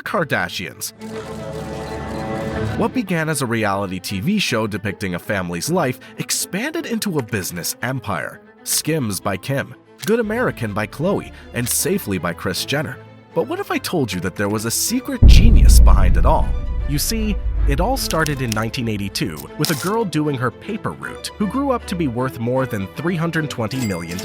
Kardashians. What began as a reality TV show depicting a family's life expanded into a business empire. Skims by Kim, Good American by Khloe, and Safely by Kris Jenner. But what if I told you that there was a secret genius behind it all? You see, it all started in 1982 with a girl doing her paper route who grew up to be worth more than $320 million.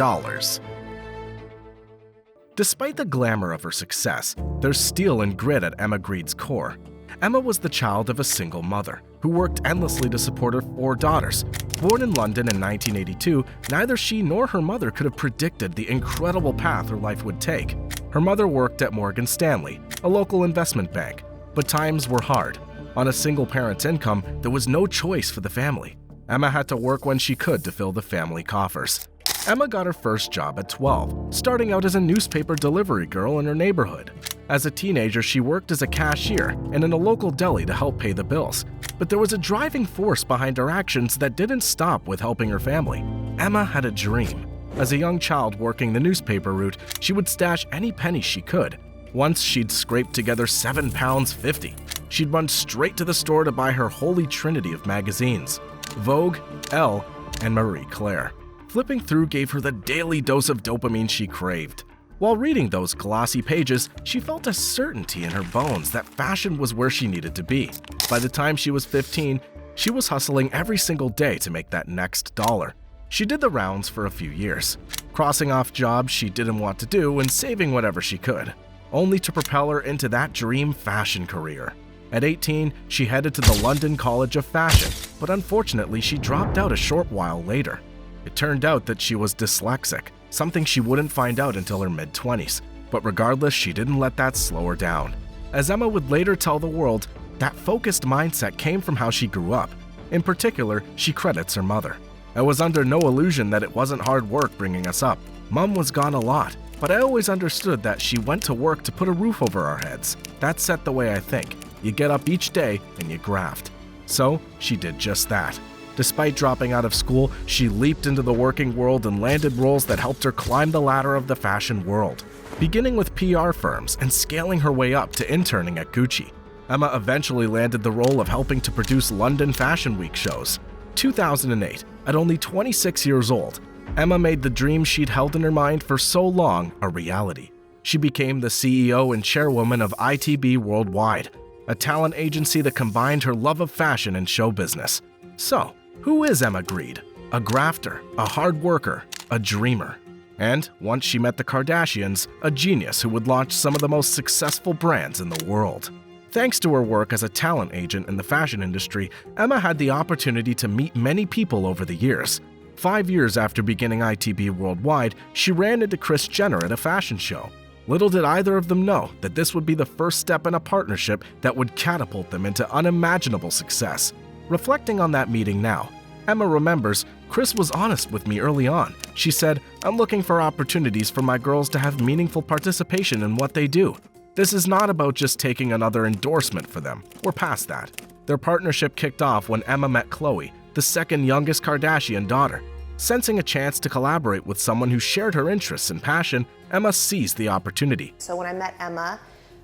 Despite the glamour of her success, there's steel and grit at Emma Grede's core. Emma was the child of a single mother who worked endlessly to support her 4 daughters. Born in London in 1982, neither she nor her mother could have predicted the incredible path her life would take. Her mother worked at Morgan Stanley, a local investment bank, but times were hard. On a single parent's income, there was no choice for the family. Emma had to work when she could to fill the family coffers. Emma got her first job at 12, starting out as a newspaper delivery girl in her neighborhood. As a teenager, she worked as a cashier and in a local deli to help pay the bills. But there was a driving force behind her actions that didn't stop with helping her family. Emma had a dream. As a young child working the newspaper route, she would stash any penny she could. Once she'd scraped together £7.50. She'd run straight to the store to buy her holy trinity of magazines: Vogue, Elle, and Marie Claire. Flipping through gave her the daily dose of dopamine she craved. While reading those glossy pages, she felt a certainty in her bones that fashion was where she needed to be. By the time she was 15, she was hustling every single day to make that next dollar. She did the rounds for a few years, crossing off jobs she didn't want to do and saving whatever she could, only to propel her into that dream fashion career. At 18, she headed to the London College of Fashion, but unfortunately she dropped out a short while later. It turned out that she was dyslexic, something she wouldn't find out until her mid-20s. But regardless, she didn't let that slow her down. As Emma would later tell the world, that focused mindset came from how she grew up. In particular, she credits her mother. I was under no illusion that it wasn't hard work bringing us up. Mom was gone a lot, but I always understood that she went to work to put a roof over our heads. That set the way I think. You get up each day and you graft. So she did just that. Despite dropping out of school, she leaped into the working world and landed roles that helped her climb the ladder of the fashion world. Beginning with PR firms and scaling her way up to interning at Gucci, Emma eventually landed the role of helping to produce London Fashion Week shows. 2008, at only 26 years old, Emma made the dream she'd held in her mind for so long a reality. She became the CEO and chairwoman of ITB Worldwide, a talent agency that combined her love of fashion and show business. So, who is Emma Grede? A grafter, a hard worker, a dreamer. And, once she met the Kardashians, a genius who would launch some of the most successful brands in the world. Thanks to her work as a talent agent in the fashion industry, Emma had the opportunity to meet many people over the years. 5 years after beginning ITB Worldwide, she ran into Kris Jenner at a fashion show. Little did either of them know that this would be the first step in a partnership that would catapult them into unimaginable success. Reflecting on that meeting now, Emma remembers, Kris was honest with me early on. She said, "I'm looking for opportunities for my girls to have meaningful participation in what they do. This is not about just taking another endorsement for them. We're past that." Their partnership kicked off when Emma met Khloe, the second youngest Kardashian daughter. Sensing a chance to collaborate with someone who shared her interests and passion, Emma seized the opportunity. So when I met Emma,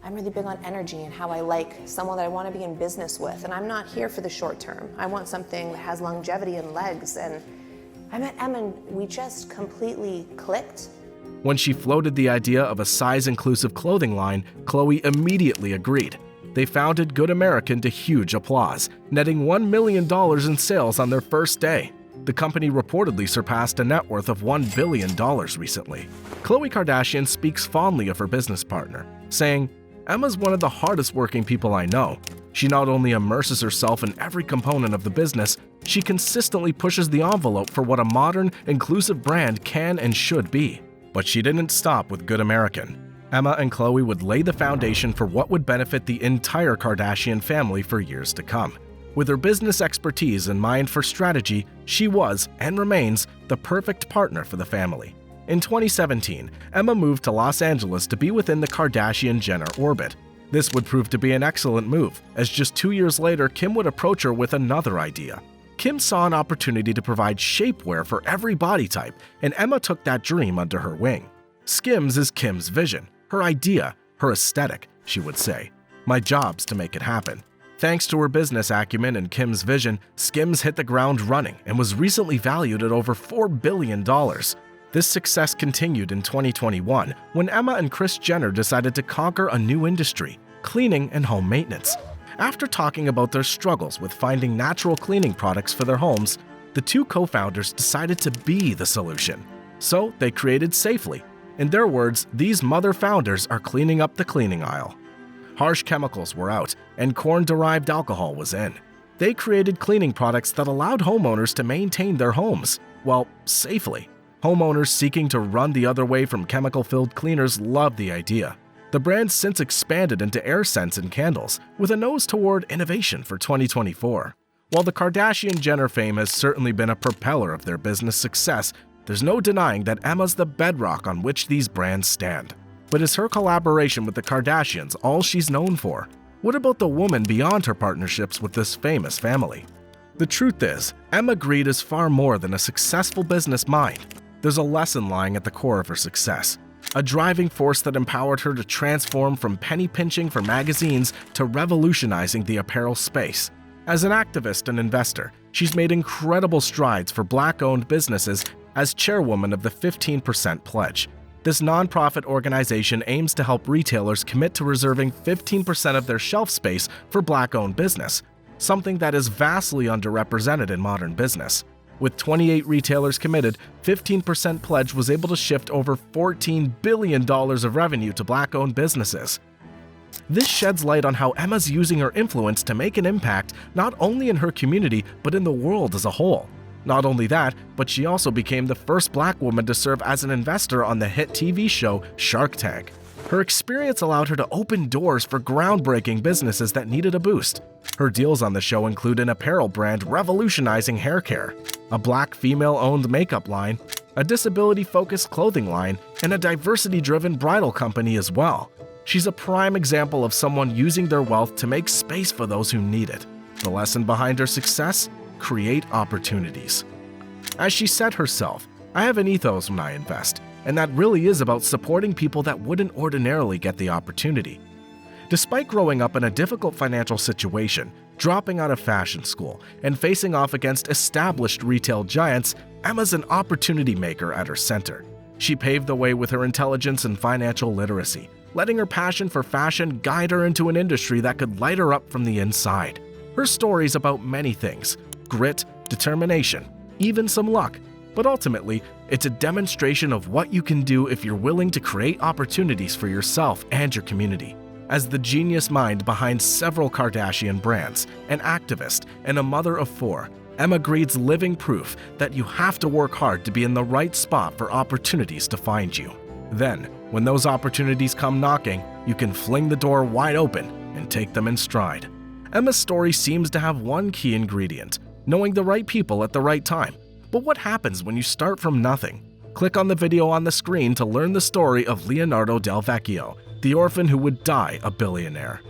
I'm really big on energy and how I like someone that I want to be in business with. And I'm not here for the short term. I want something that has longevity and legs. And I met Emma and we just completely clicked. When she floated the idea of a size-inclusive clothing line, Khloe immediately agreed. They founded Good American to huge applause, netting $1 million in sales on their first day. The company reportedly surpassed a net worth of $1 billion recently. Khloe Kardashian speaks fondly of her business partner, saying, "Emma's one of the hardest working people I know. She not only immerses herself in every component of the business, she consistently pushes the envelope for what a modern, inclusive brand can and should be." But she didn't stop with Good American. Emma and Khloe would lay the foundation for what would benefit the entire Kardashian family for years to come. With her business expertise and mind for strategy, she was, and remains, the perfect partner for the family. In 2017, Emma moved to Los Angeles to be within the Kardashian-Jenner orbit. This would prove to be an excellent move, as just 2 years later, Kim would approach her with another idea. Kim saw an opportunity to provide shapewear for every body type, and Emma took that dream under her wing. Skims is Kim's vision, her idea, her aesthetic, she would say. My job's to make it happen. Thanks to her business acumen and Kim's vision, Skims hit the ground running and was recently valued at over $4 billion. This success continued in 2021 when Emma and Kris Jenner decided to conquer a new industry, cleaning and home maintenance. After talking about their struggles with finding natural cleaning products for their homes, the two co-founders decided to be the solution. So they created Safely. In their words, these mother founders are cleaning up the cleaning aisle. Harsh chemicals were out, and corn-derived alcohol was in. They created cleaning products that allowed homeowners to maintain their homes, well, safely. Homeowners seeking to run the other way from chemical-filled cleaners loved the idea. The brand since expanded into air scents and candles, with a nose toward innovation for 2024. While the Kardashian-Jenner fame has certainly been a propeller of their business success, there's no denying that Emma's the bedrock on which these brands stand. But is her collaboration with the Kardashians all she's known for? What about the woman beyond her partnerships with this famous family? The truth is, Emma Grede is far more than a successful business mind. There's a lesson lying at the core of her success, a driving force that empowered her to transform from penny pinching for magazines to revolutionizing the apparel space. As an activist and investor, she's made incredible strides for Black-owned businesses as chairwoman of the 15% Pledge. This nonprofit organization aims to help retailers commit to reserving 15% of their shelf space for Black-owned business, something that is vastly underrepresented in modern business. With 28 retailers committed, 15% Pledge was able to shift over $14 billion of revenue to Black-owned businesses. This sheds light on how Emma's using her influence to make an impact not only in her community but in the world as a whole. Not only that, but she also became the first Black woman to serve as an investor on the hit TV show Shark Tank. Her experience allowed her to open doors for groundbreaking businesses that needed a boost. Her deals on the show include an apparel brand revolutionizing hair care, a Black female-owned makeup line, a disability-focused clothing line, and a diversity-driven bridal company as well. She's a prime example of someone using their wealth to make space for those who need it. The lesson behind her success? Create opportunities. As she said herself, I have an ethos when I invest, and that really is about supporting people that wouldn't ordinarily get the opportunity. Despite growing up in a difficult financial situation, dropping out of fashion school, and facing off against established retail giants, Emma's an opportunity maker at her center. She paved the way with her intelligence and financial literacy, letting her passion for fashion guide her into an industry that could light her up from the inside. Her story's about many things: grit, determination, even some luck. But ultimately, it's a demonstration of what you can do if you're willing to create opportunities for yourself and your community. As the genius mind behind several Kardashian brands, an activist, and a mother of four, Emma Grede's living proof that you have to work hard to be in the right spot for opportunities to find you. Then, when those opportunities come knocking, you can fling the door wide open and take them in stride. Emma's story seems to have one key ingredient: knowing the right people at the right time. But what happens when you start from nothing? Click on the video on the screen to learn the story of Leonardo Del Vecchio, the orphan who would die a billionaire.